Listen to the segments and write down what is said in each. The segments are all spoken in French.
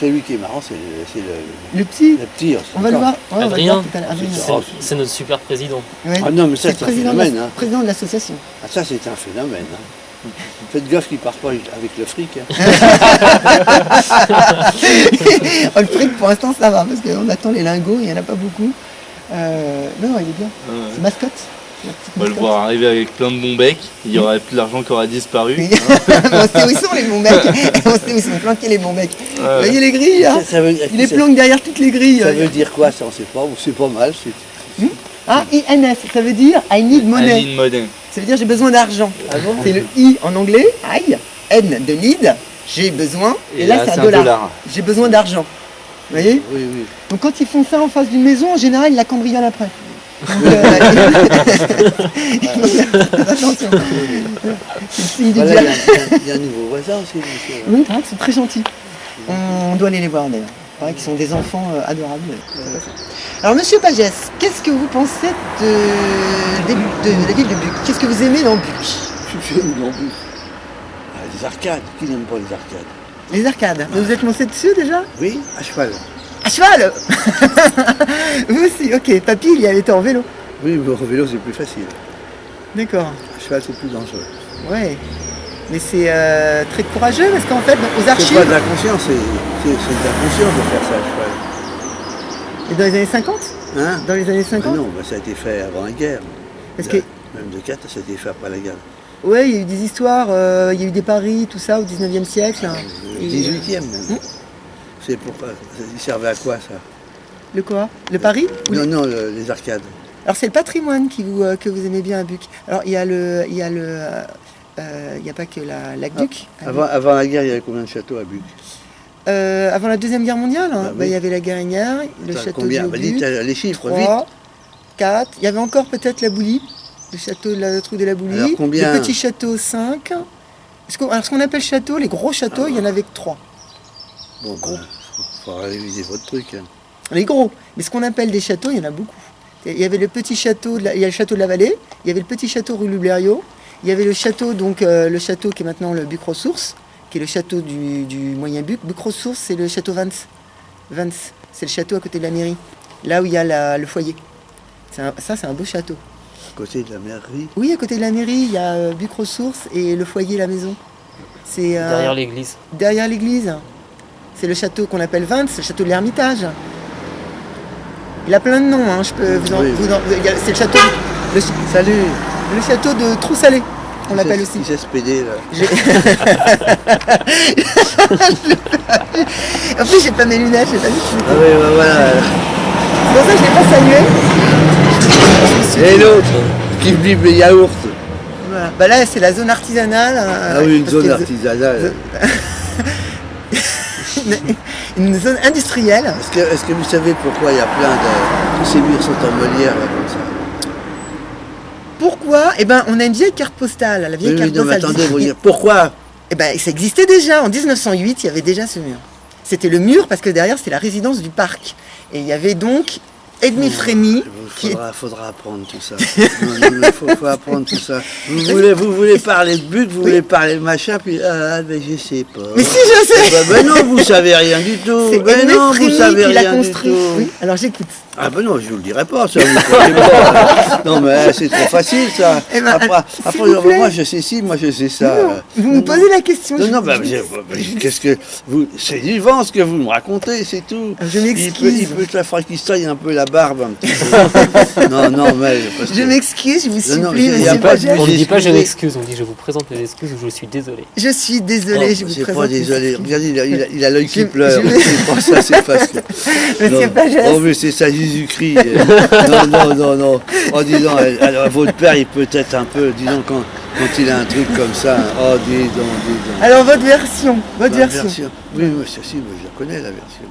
Celui qui est marrant, c'est Le petit. le petit. On va le voir. Ouais, on va le Adrien. voir tout à l'heure. Adrien. C'est notre super président. Ouais. Ah non, mais ça, C'est c'est un le phénomène. Hein. président de l'association. Ah, ça, c'est un phénomène. Hein. Faites gaffe qu'il ne parte pas avec le fric. Hein. Oh, le fric, pour l'instant, ça va, parce qu'on attend les lingots, il n'y en a pas beaucoup. Non, il est bien. C'est mascotte. On va le voir arriver avec plein de bons becs, il y aurait plus d'argent qui aura disparu. Oui. On sait où ils sont les bons mecs. On sait où ils sont planqués les bons mecs. Vous voyez les grilles là Il est planqué derrière toutes les grilles. Ça veut dire quoi ça? On ne sait pas. C'est pas mal. Ah, INS, ça veut dire I need money. I need money. Ça veut dire j'ai besoin d'argent. Ah bon? C'est le I en anglais, I, N de need, j'ai besoin. Et là c'est un dollar. J'ai besoin d'argent. Vous voyez? Oui, oui. Donc quand ils font ça en face d'une maison, en général, ils la cambriolent après. Donc, attention. C'est le signe du Voilà, diable. il y a un nouveau voisin aussi, monsieur. Oui, ils sont très gentils. On doit aller les voir d'ailleurs. Il paraît qu'ils sont des enfants adorables. Alors monsieur Pagès, qu'est-ce que vous pensez de la ville de Buc? Qu'est-ce que vous aimez dans Buc? Non plus. Ah, les arcades. Qui n'aime pas les arcades? Les arcades. Vous êtes lancé dessus déjà? Oui, à cheval. À cheval. Vous aussi, ok. Papy, il y avait été en vélo. Oui, mais en vélo, c'est plus facile. D'accord. À cheval, c'est plus dangereux. Ouais. Mais c'est très courageux parce qu'en fait, aux C'est archives... pas de la conscience, c'est de la conscience de faire ça à cheval. Et dans les années 50? Hein? Dans les années Ah 50? non, bah, ça a été fait avant la guerre. Parce que... Même de 4, ça a été fait après la guerre. Ouais, il y a eu des histoires, il y a eu des paris, tout ça, au 19e siècle. Le 18e même. C'est pourquoi? Il servait à quoi ça? Le quoi? Le pari? Ou Non, non, les arcades. Alors c'est le patrimoine que vous aimez bien à Buc. Alors il y a pas que l'aqueduc. Avant la guerre, il y avait combien de châteaux à Buc? Avant la Deuxième Guerre mondiale, hein, oui. il y avait la Guérinière, le château Combien? de Bah, Buc, dites les chiffres, 3, vite. 4, il y avait encore peut-être la Boulie, le château de la Trouille de la Boulie. Alors, combien? Le petit château 5. Alors ce qu'on appelle château, les gros châteaux, il y en avait que 3. Bon, bah, faut réviser votre truc. Hein. Les gros. Mais ce qu'on appelle des châteaux, il y en a beaucoup. Il y avait le petit château, il y a le château de la Vallée, il y avait le petit château rue Lublerio, il y avait le château, le château qui est maintenant le Buc-Ressources, qui est le château du Moyen-Buc. Buc-Ressources, c'est le château Vance. Vance, c'est le château à côté de la mairie, là où il y a le foyer. Ça, c'est un beau château. À côté de la mairie. Oui, à côté de la mairie, il y a Buc-Ressources et le foyer, la maison. C'est Derrière l'église. derrière l'église. C'est le château qu'on appelle Vance, le château de l'Ermitage. Il a plein de noms, hein. Je peux c'est le château. Salut. Le château de Trou-Salé, on l'appelle aussi. Il s'est spédé là. En plus, j'ai pas mes lunettes, j'ai pas vu que je Ah oui, bah, voilà. C'est pour ça que je l'ai pas salué. Et l'autre, qui vit les yaourts. Voilà. Bah là, c'est la zone artisanale. Ah oui, une zone artisanale. Une zone industrielle. Est-ce que vous savez pourquoi il y a plein de... Tous ces murs sont en molière là, comme ça? Pourquoi? Eh ben, on a une vieille carte postale. La vieille Oui, carte non, mais postale. attendez, vous dire pourquoi? Eh ben, ça existait déjà. En 1908, il y avait déjà ce mur. C'était le mur parce que derrière, c'était la résidence du parc. Et il y avait donc Edmé Frémy. Il faudra apprendre tout ça. Il faut apprendre tout ça. Vous voulez parler de but, vous voulez parler de machin, puis mais je sais pas. Mais si, je sais. Ben non, vous savez rien du tout. C'est Ben Edmé non, vous Frémy savez qui l'a rien du construit. tout. Oui, alors j'écoute. Ah ben non, je vous le dirai pas, ça. Vous croyez pas. Non mais c'est trop facile ça. Eh ben, Après, s'il vous plaît. moi je sais ci, moi je sais ça. Non, vous me posez la question. Non, je non, vous bah, dis. qu'est-ce que vous. C'est vivant ce que vous me racontez, c'est tout. Je m'excuse. Il peut que la fois qu'il se taille un peu la barbe un petit peu. Non, mais. Parce Je que- m'excuse, je vous supplie, Non, mais il y a monsieur pas de- Pagès. On ne dit pas je excusez. m'excuse, on dit je vous présente mes excuses ou je suis désolé. Je suis désolée, je vous c'est présente. pas désolé. mes excuses. Regardez, il a l'œil qui Je- pleure. je- C'est pas ça, c'est parce que. Monsieur Non. Pagès. Oh, mais c'est ça, Jésus-Christ. Non. En disant, alors, votre père, il peut être un peu, disons, quand il a un truc comme ça. Oh, dis donc. Alors votre version, votre Ma version. Oui, moi, si, moi, je la connais, la version.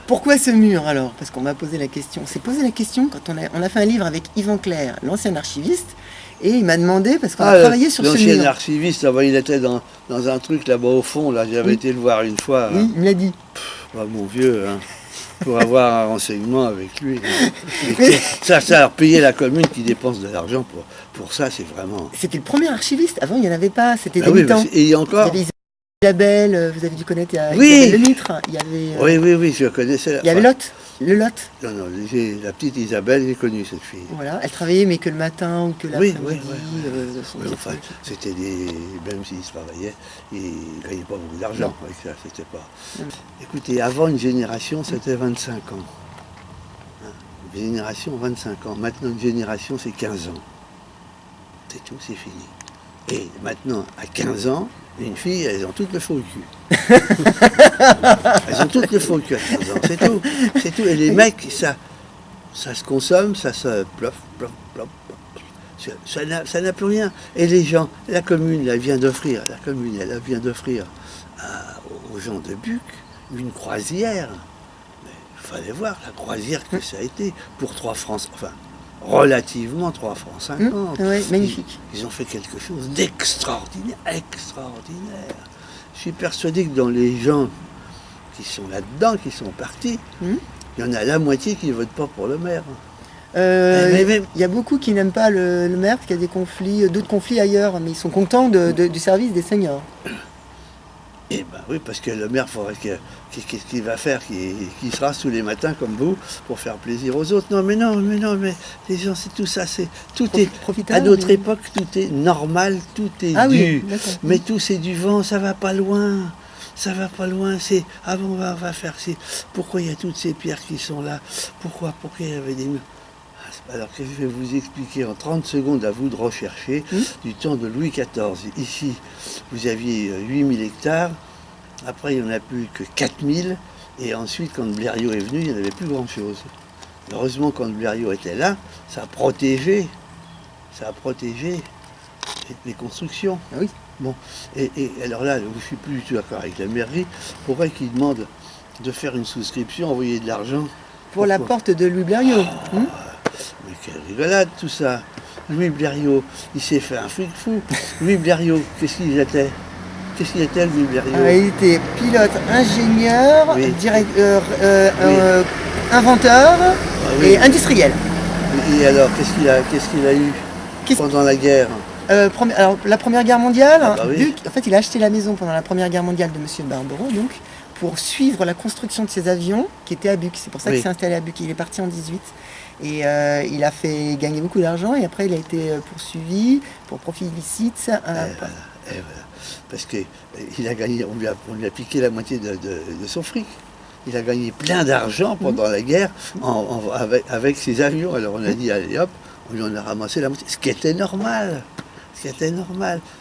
Pourquoi ce mur alors? Parce qu'on m'a posé la question. On s'est posé la question quand on a fait un livre avec Yvan Clerc, l'ancien archiviste, et il m'a demandé, parce qu'on a travaillé sur ce l'ancien mur. archiviste, là-bas, il était dans un truc là-bas au fond, là, j'avais Oui. été le voir une fois. Oui, il me l'a dit. Bah, mon vieux, hein, pour avoir un renseignement avec lui. Mais- Ça, alors, payer la commune qui dépense de l'argent pour ça, c'est vraiment... C'était le premier archiviste. Avant, il n'y en avait pas. C'était Ah oui, débutant. et il y a encore... Il y avait Isabelle, vous avez dû connaître Oui. Isabelle Lemitre. Il y avait, Oui, je connaissais. il y avait Lot, le Lot. Non, la petite Isabelle, j'ai connu cette fille. Voilà, elle travaillait mais que le matin ou que Oui, l'après-midi. Son Oui, petit enfin, truc. c'était des. Même s'ils travaillaient, ils ne gagnaient pas beaucoup d'argent avec ça, c'était pas. Non. Écoutez, avant une génération, c'était 25 ans. Hein, une génération, 25 ans. Maintenant, une génération, c'est 15 ans. C'est tout, c'est fini. Et maintenant, à 15 ans, une fille, elles ont toutes le faux cul. Elles ont toutes le faux cul à 15 ans, c'est tout. C'est tout. Et les mecs, ça se consomme, ça se plof, plof, plof. Ça n'a plus rien. Et les gens, la commune, elle vient d'offrir aux gens de Buc une croisière. Mais il fallait voir la croisière que ça a été pour 3 francs, enfin, relativement 3 francs 50. Oui, magnifique. Ils ont fait quelque chose d'extraordinaire, extraordinaire. Je suis persuadé que dans les gens qui sont là-dedans, qui sont partis, il y en a la moitié qui ne votent pas pour le maire. Il y a beaucoup qui n'aiment pas le maire parce qu'il y a des conflits, d'autres conflits ailleurs, mais ils sont contents du service des seniors. Eh ben oui, parce que le maire, qu'est-ce qu'il va faire, qui se rase tous les matins comme vous pour faire plaisir aux autres. Non, mais les gens, c'est tout ça, tout est à notre époque, tout est normal, tout est dû. Oui, mais tout c'est du vent, ça va pas loin. Ça va pas loin, c'est on va faire pourquoi il y a toutes ces pierres qui sont là, pourquoi il y avait des murs. Alors que je vais vous expliquer en 30 secondes, à vous de rechercher, du temps de Louis XIV. Ici, vous aviez 8000 hectares, après il n'y en a plus que 4000, et ensuite quand Blériot est venu, il n'y en avait plus grand-chose. Heureusement, quand Blériot était là, ça a protégé les constructions. Ah oui. Bon, et alors là, je ne suis plus du tout d'accord avec la mairie, pourquoi qu'ils demandent de faire une souscription, envoyer de l'argent pour la porte de Louis Blériot. Mais quelle rigolade tout ça. Louis Blériot, il s'est fait un fric fou. Louis Blériot, qu'est-ce qu'il était Louis Blériot? Il était pilote, ingénieur, Oui. inventeur et industriel. Et alors, qu'est-ce qu'il a eu pendant la guerre? Alors, la Première Guerre mondiale, oui. Buc, en fait, il a acheté la maison pendant la Première Guerre mondiale de M. Barbero, donc, pour suivre la construction de ses avions qui étaient à Buc. C'est pour ça qu'il s'est installé à Buc. Il est parti en 18. Et il a fait gagner beaucoup d'argent et après il a été poursuivi pour profit illicite. Voilà. Parce qu'il a gagné, on lui a piqué la moitié de son fric. Il a gagné plein d'argent pendant la guerre avec ses avions. Alors on a dit, allez hop, on lui en a ramassé la moitié. Ce qui était normal.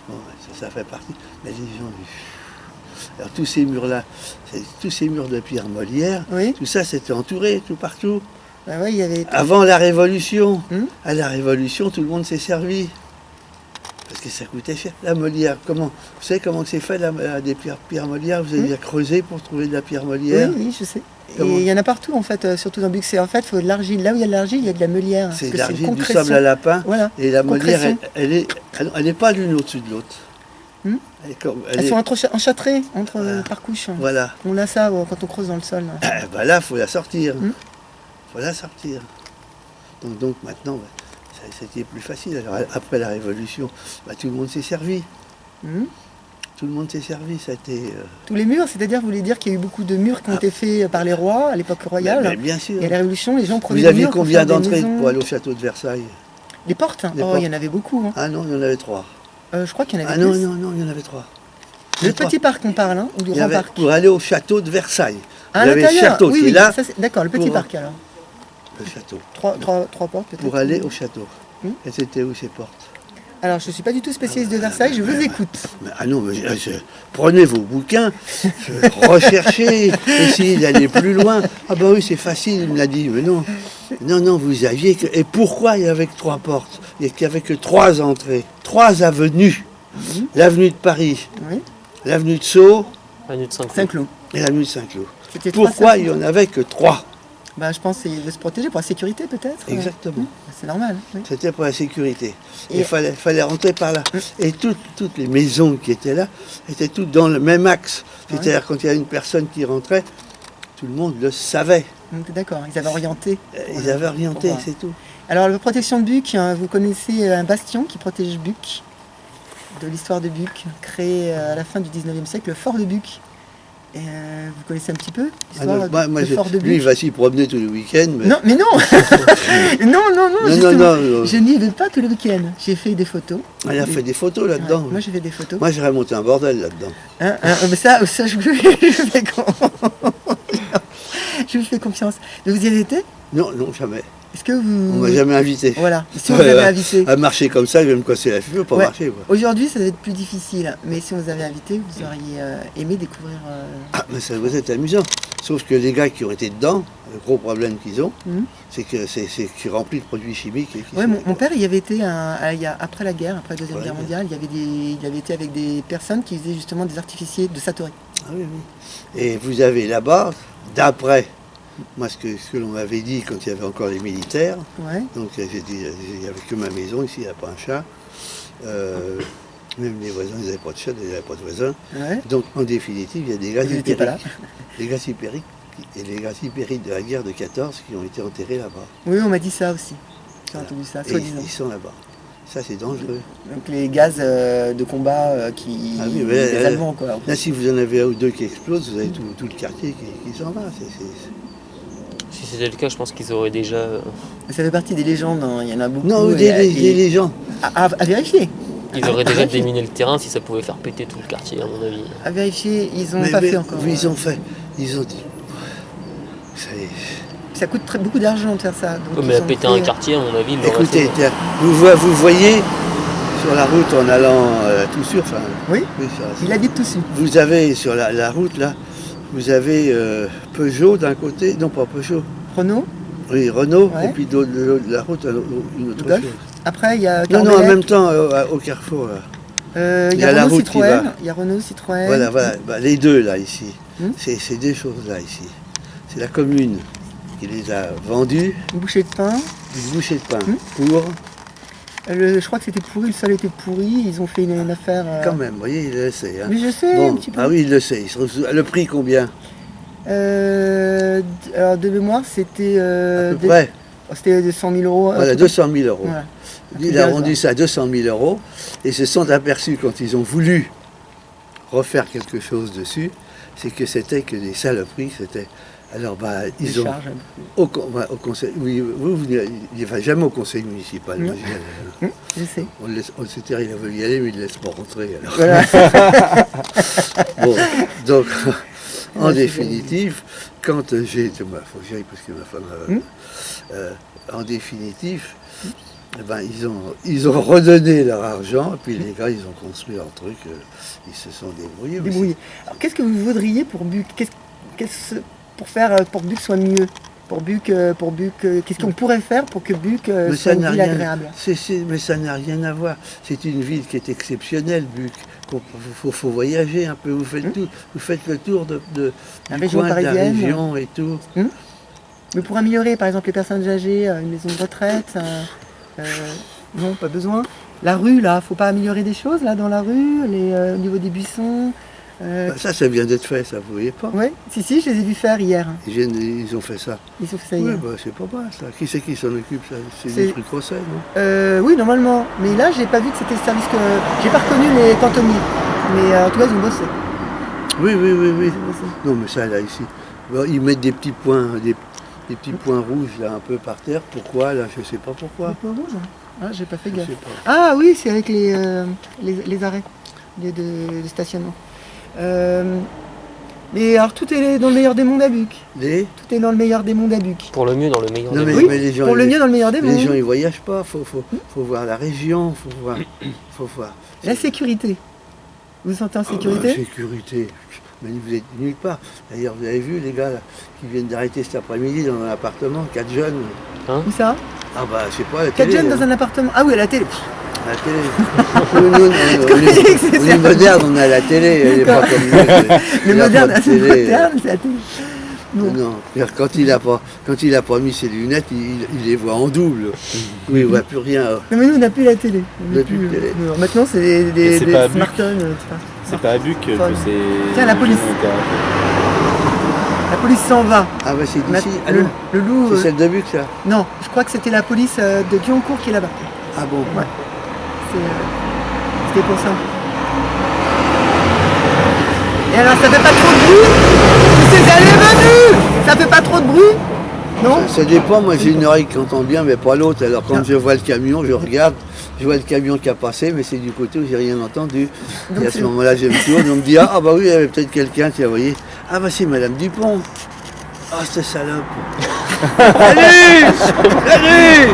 Bon, ça fait partie. Mais les gens... Alors tous ces murs-là, tous ces murs de pierre Molière, tout ça c'était entouré tout partout. Ah ouais, il y avait... Avant la Révolution, à la Révolution, tout le monde s'est servi. Parce que ça coûtait cher. La Molière, vous savez comment c'est fait des pierres Molière? Vous avez déjà creusé pour trouver de la pierre Molière? Oui, je sais. Et il y en a partout en fait, surtout dans Buc. En fait, il faut de l'argile. Là où il y a de l'argile, il y a de la meulière. C'est de l'argile, du sable à lapin. Voilà. Et la Molière, elle n'est pas l'une au-dessus de l'autre. Elles sont enchâtrées par couches. Voilà. On a ça quand on creuse dans le sol. Là, il faut la sortir. Donc maintenant, c'était plus facile. Alors, après la Révolution, tout le monde s'est servi. Tout le monde s'est servi. Ça a été, Tous les murs, c'est-à-dire, vous voulez dire qu'il y a eu beaucoup de murs qui ont été faits par les rois à l'époque royale. Mais bien sûr. Et à la Révolution, les gens prenaient Vous des aviez murs pour combien faire des d'entrées maisons. pour aller au château de Versailles? Les portes, il y en avait beaucoup. Ah non, il y en avait 3. Je crois qu'il y en avait Ah non, plus. non, il y en avait 3. Le petit parc, on parle, ou du grand parc. Pour aller au château de Versailles. À il y avait le l'intérieur, château qui est là. D'accord, le petit parc alors. Le château. Trois portes peut-être. Pour aller au château. Et c'était où ces portes? Alors, je ne suis pas du tout spécialiste de Versailles, je vous écoute. Prenez vos bouquins, recherchez, essayez d'aller plus loin. Ah bah oui, c'est facile, il me l'a dit. Mais non, vous aviez... Et pourquoi il y avait que 3 portes? Il n'y avait que 3 entrées, 3 avenues. L'avenue de Paris, l'avenue de Sceaux, L'avenue de Saint-Cloud. et l'avenue de Saint-Cloud. Pourquoi il n'y en avait que 3? Je pense que c'est de se protéger pour la sécurité peut-être. Exactement. C'est normal. Oui. C'était pour la sécurité. Il fallait rentrer par là. Et toutes les maisons qui étaient là étaient toutes dans le même axe. C'est-à-dire quand il y a une personne qui rentrait, tout le monde le savait. D'accord, ils avaient orienté. Ils avaient orienté, c'est tout. Alors la protection de Buc, vous connaissez un bastion qui protège Buc. de l'histoire de Buc, créé à la fin du 19e siècle, le fort de Buc. Et, vous connaissez un petit peu l'histoire Moi, du fort de lui, il Buc? va s'y promener tous les week-ends. Mais... Non, mais non non, justement, non. je n'y vais pas tous les week-ends. J'ai fait des photos. Il a fait des photos là-dedans. Ouais, moi, j'ai fait des photos. Moi, j'ai remonté un bordel là-dedans. Mais ça je vous fais confiance. Mais vous y avez été? Non, jamais. Est-ce que On vous... m'a jamais invité. Voilà, si on vous avait invité. À marcher comme ça, je vais me casser la figure pour Ouais. marcher. Quoi. Aujourd'hui, ça va être plus difficile. Mais si on vous avait invité, vous auriez aimé découvrir... Ah, mais ça doit être amusant. Sauf que les gars qui ont été dedans, le gros problème qu'ils ont, Mhm. c'est que c'est rempli de produits chimiques. Et qui Ouais, sont- mon père, il y avait été après la guerre, après la Deuxième Ouais, Guerre ouais. mondiale, il avait été avec des personnes qui faisaient justement des artificiers de Satori. Ah oui, oui. Et vous avez là-bas, d'après moi ce que l'on m'avait dit quand il y avait encore les militaires, Ouais. donc j'ai dit, il n'y avait que ma maison ici, il n'y a pas un chat. Même les voisins, ils n'avaient pas de chat, ils n'avaient pas de voisins. Ouais. Donc en définitive, il y a des gaz Vous n'étiez pas là. hypériques. Les gaz hypériques et les gaz hypériques de la guerre de 14 qui ont été enterrés là-bas. Oui, on m'a dit ça aussi. J'ai Voilà. entendu ça, Et soi-disant. ils sont là-bas. Ça, c'est dangereux. Donc les gaz de combat qui... Ah oui, mais les Allemands, quoi. Là, si vous en avez un ou deux qui explosent, vous avez tout le quartier qui s'en va. Si c'était le cas, je pense qu'ils auraient déjà. Ça fait partie des légendes, hein. Il y en a beaucoup. Non, les gens. À vérifier. Ils auraient déjà vérifier. déminé le terrain si ça pouvait faire péter tout le quartier, à mon avis. À vérifier, ils n'ont pas fait encore. Ils ont fait. Ils ont dit. Ça y est. Ça coûte beaucoup d'argent de faire ça. Donc Ouais, mais ils à ont péter fait- un quartier, à mon avis, ils l'auraient Écoutez, fait. tiens, vous voyez sur la route en allant à Toussus, enfin, Oui, ça, il habite dessus. vous avez sur la route là, vous avez Peugeot d'un côté, non pas Peugeot, Renault. oui Renault, Ouais. et puis de la route une autre Golf. chose. Après, il y a Non, en Carbonec. même temps au carrefour là. Il il y y a a la Renault route qui Citroën. va. Il y a Renault Citroën. Voilà, bah, les deux là ici. Hmm. C'est deux choses là ici. C'est la commune qui les a vendus, Une bouchée de pain. une bouchée de pain Hmm. pour, Je crois que c'était pourri, le sol était pourri. Ils ont fait une affaire. quand même, vous voyez, il le sait. Hein. Mais je sais, Bon, un petit peu. ah oui, il le sait. Le prix combien Alors de mémoire, c'était à peu près. c'était de 100 000 euros. Voilà, 200 000 euros. Voilà. Il a vendu ça à 200 000 euros et se sont aperçus quand ils ont voulu refaire quelque chose dessus, c'est que c'était que des saloperies. C'était alors ils ont Charge. au conseil. Oui, il ne va jamais au conseil municipal. Non. Moi, j'y allais. Je sais. C'est-à-dire, il a voulu y aller, mais il ne laisse pas rentrer. Alors. Voilà. Bon, donc, en Ouais, c'est définitive, quand j'ai... Il faut que j'aille parce que ma femme... en définitive, eh ben, ils ont redonné leur argent, et puis les gars, ils ont construit leur truc, ils se sont débrouillés. mais Débrouillé. Alors qu'est-ce que vous voudriez pour Buc pour faire pour que Buc soit mieux? Pour Buc, qu'est-ce qu'on pourrait faire pour que Buc Mais soit ça une n'a ville rien, agréable? mais ça n'a rien à voir. C'est une ville qui est exceptionnelle, Buc. Faut voyager un peu. Vous faites le tour La du région coin de la parisienne. région et tout. Mais pour améliorer, par exemple, les personnes âgées, une maison de retraite, non, pas besoin. La rue, là, faut pas améliorer des choses, là, dans la rue, au niveau des buissons. Ça vient d'être fait, ça, vous voyez pas. Oui, si, je les ai vus faire hier. Ils ont fait ça. Ils ont fait ça Oui, hier. c'est pas mal ça. Qui c'est qui s'en occupe ça? C'est C'est- des trucs Rosset, non? Oui, normalement. Mais là, j'ai pas vu que c'était le service que. J'ai pas reconnu les cantonniers. Mais en tout cas, ils ont bossé. Oui. Ils ont bossé. Non, mais ça, là, ici. Bon, ils mettent des petits points, des petits points rouges, là, un peu par terre. Pourquoi, là? Je sais pas pourquoi. Le point rouge, hein. Ah, j'ai pas fait Je gaffe. sais pas. Ah oui, c'est avec les arrêts de stationnement. Mais alors, tout est dans le meilleur des mondes à Buc. Tout est dans le meilleur des mondes à Buc. Pour le mieux, dans le meilleur Non, des mais, mondes. mais les gens, Pour le mieux dans le meilleur des les gens, mondes. ils voyagent pas. Faut voir la région, faut voir. La sécurité. Vous vous sentez en Ah, sécurité? sécurité. Mais vous êtes nulle part. D'ailleurs, vous avez vu les gars là, qui viennent d'arrêter cet après-midi dans un appartement, 4 jeunes. Où ça? Ah bah, je sais pas, à la 4 télé. jeunes dans un appartement. Ah oui, à la télé. À la télé. Nous, les modernes, on a la télé. Elle est pas comme nous. Le Il a moderne, pas de c'est télé. moderne, c'est la télé. Non. Non, quand il a pas mis ses lunettes, il les voit en double. Oui, il voit plus rien. Non mais nous on n'a plus la télé. On n'a plus de télé. Non, maintenant c'est Et des c'est pas à Buc. smartphones. C'est pas à Buc que Fun. c'est. Tiens, la police. La police s'en va. Ah bah c'est Ma- d'ici. Ah non, le loup. c'est celle de Buc, ça. Non, je crois que c'était la police de Guyancourt qui est là-bas. Ah bon. Ouais. C'était pour ça. Et alors, ça fait pas trop de bruit? C'est allé venu. Ça fait pas trop de bruit? Non? Ça dépend, moi j'ai une oreille qui entend bien, mais pas l'autre. Alors quand je vois le camion, je regarde, je vois le camion qui a passé, mais c'est du côté où j'ai rien entendu. Donc Et à ce c'est- moment-là, je me tourne, on me dit ah bah oui, il y avait peut-être quelqu'un, tiens, vous voyez. Ah bah c'est Madame Dupont. Ah cette salope. Salut. Salut.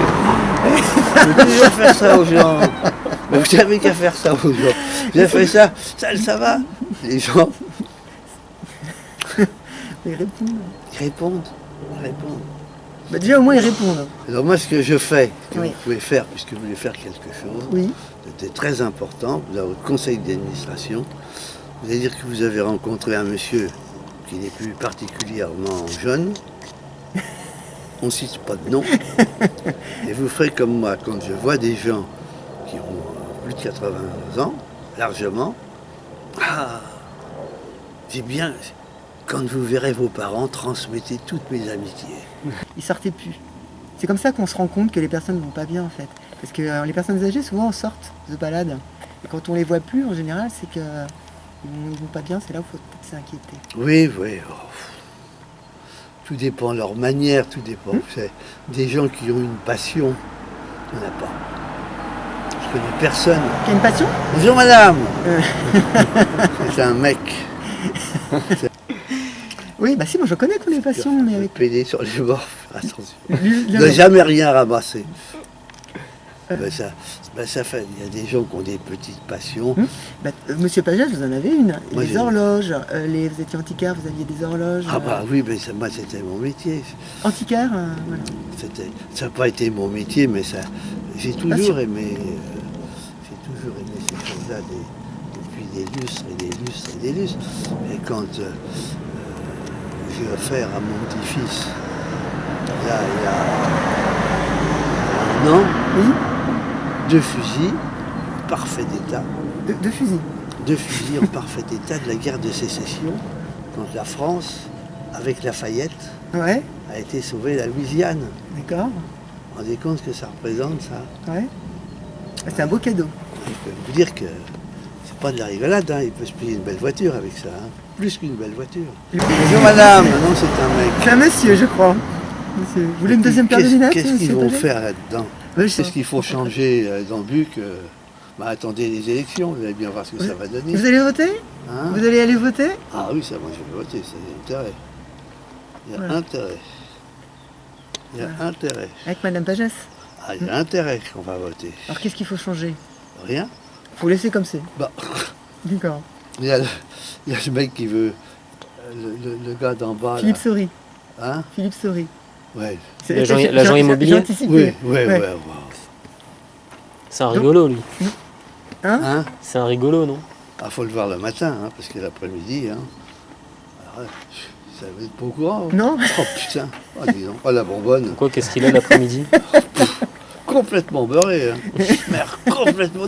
Vous devez faire ça aux gens. Mais vous savez qu'à faire ça aux gens. Vous avez fait ça, ça va. Les gens Ils répondent. ils répondent. Ils répondent. Bah, déjà, au moins, ils répondent. Alors moi, ce que je fais, que Oui. vous pouvez faire, puisque vous voulez faire quelque chose, Oui. c'était très important, vous avez votre conseil d'administration, vous allez dire que vous avez rencontré un monsieur qui n'est plus particulièrement jeune, on ne cite pas de nom, et vous ferez comme moi, quand je vois des gens qui ont plus de 80 ans, largement, ah, j'ai bien, quand vous verrez vos parents, transmettez toutes mes amitiés. Ils sortaient plus. C'est comme ça qu'on se rend compte que les personnes ne vont pas bien, en fait. Parce que les personnes âgées, souvent, sortent de balade. Et quand on les voit plus, en général, c'est qu'ils ne vont pas bien. C'est là où il faut peut-être s'inquiéter. Oui, oui. Oh. Tout dépend de leur manière, tout dépend. C'est des gens qui ont une passion, il n'y en a pas. Je connais personne. Qui a une passion? Bonjour madame. C'est un mec. Oui, bah si, moi je connais qu'on a une passion, mais Le avec... PD sur les bords, attention. Lui, Ne jamais rien ramasser. Ça fait, il y a des gens qui ont des petites passions. Bah, Monsieur Pagès, vous en avez une. Moi, Les j'ai- horloges. Vous étiez antiquaire, vous aviez des horloges. Ah bah oui, mais moi c'était mon métier. Antiquaire, voilà. Ça n'a pas été mon métier, mais ça, j'ai Passion. toujours aimé ces choses-là depuis des lustres et des lustres et des lustres. Et quand j'ai offert à mon petit-fils, il y a un an, Oui, 2 fusils, parfait état, deux fusils. 2 fusils en parfait état de la guerre de sécession, quand la France, avec Lafayette, Ouais, a été sauvée la Louisiane. d'accord. Vous vous rendez compte ce que ça représente, ça? Ouais. Ah, c'est un beau cadeau. Je peux vous dire que c'est pas de la rigolade, hein. Il peut se payer une belle voiture avec ça, hein. Plus qu'une belle voiture. Bonjour madame, non c'est un mec. C'est un monsieur, je crois. Monsieur. Vous voulez une deuxième paire de lunettes? Qu'est-ce qu'ils monsieur vont Pagès? faire là-dedans? Ouais, je sais. Qu'est-ce qu'il faut changer dans le but que... Bah, attendez les élections, vous allez bien voir ce que ça va donner. Vous allez voter? Hein? Vous allez aller voter? Ah oui, ça moi je vais voter, ça il y a intérêt. Il y a Voilà. intérêt. Il y a intérêt. Avec Madame Pagès. Ah, il y a intérêt qu'on va voter. Alors qu'est-ce qu'il faut changer? Rien. Faut laisser comme c'est. Bah, D'accord. il y a ce mec qui veut... le gars d'en bas, là. Philippe Saury. Hein? Philippe Saury. Ouais. L'agent immobilier? J'ai anticipé. Oui, oui, Ouais. oui. C'est un rigolo, lui. Hein? Hein? C'est un rigolo, non? Ah, faut le voir le matin, hein, parce que l'après-midi, hein. Alors, ça va être pas au courant. Non? Oh putain, oh, dis donc. Oh la bonbonne, Quoi, qu'est-ce qu'il a l'après-midi? complètement beurré, hein. Merde, complètement.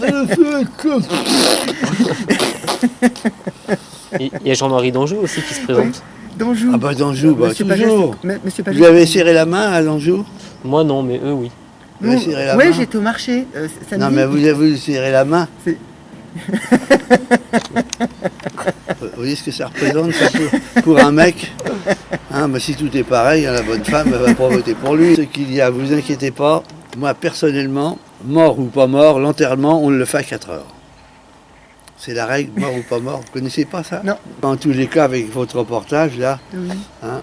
Il y a Jean-Marie Danjou aussi qui se présente. D'Anjou. Ah bah d'Anjou, bah Monsieur Pagès, toujours. Monsieur Vous Pagès. lui avez serré la main à l'Anjou? Moi, non, mais eux, oui. Vous lui avez serré la Ouais, main? j'étais au marché samedi. Non mais vous avez voulu serrer la main. C'est- Vous voyez ce que ça représente ça, pour un mec, hein, bah, si tout est pareil, hein, la bonne femme elle va pas voter pour lui. Ce qu'il y a, vous inquiétez pas, moi personnellement, mort ou pas mort, l'enterrement on le fait à 4 heures. C'est la règle, mort ou pas mort, vous connaissez pas ça? Non. En tous les cas, avec votre reportage là, Oui. hein,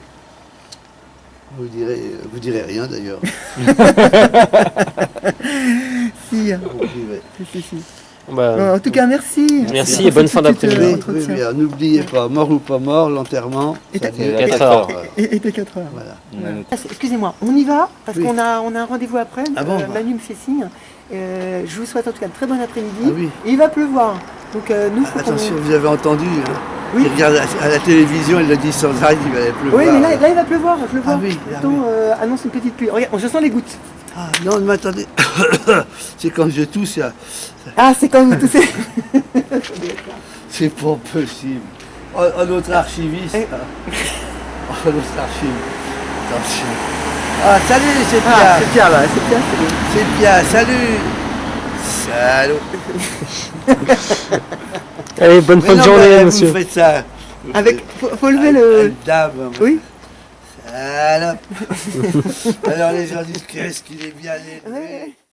vous direz rien d'ailleurs. Si, Vous direz. si. Bah, En tout cas, merci. Merci pour et bonne ce fin petit, d'après-midi. Oui, entretien. oui, oui, n'oubliez pas, mort ou pas mort, l'enterrement, Et ça t'as- dure 4 4 heures. heures. Et t'es 4 heures. Voilà. Excusez-moi, on y va parce Oui. qu'on a un rendez-vous après. Ah bon, Manu me fait signe. Je vous souhaite en tout cas un très bon après-midi. Ah oui. Et il va pleuvoir. Donc nous, faut qu'on- Attention, vous avez entendu, hein. Oui. Il regarde à la télévision, il le dit sans arrêt, il va aller pleuvoir. Oui, mais là, il va pleuvoir, je le vois. Ah oui, ah Pourtant, annonce une petite pluie. Regarde, je sens les gouttes. Ah, non, mais attendez. C'est quand je tousse, Ah, c'est quand vous toussez. c'est pas possible. Oh, notre archiviste. Eh. Oh, notre archive. Attention. Ah, salut, c'est Pierre. Ah, c'est Pierre là, c'est Pierre. C'est Pierre, salut. Salaud. Allez, bonne fin de journée, monsieur. Vous faites ça. Avec, faut lever le... Dame. Oui. Salaud. Alors les gens disent qu'est-ce qu'il est bien élevé. Ouais.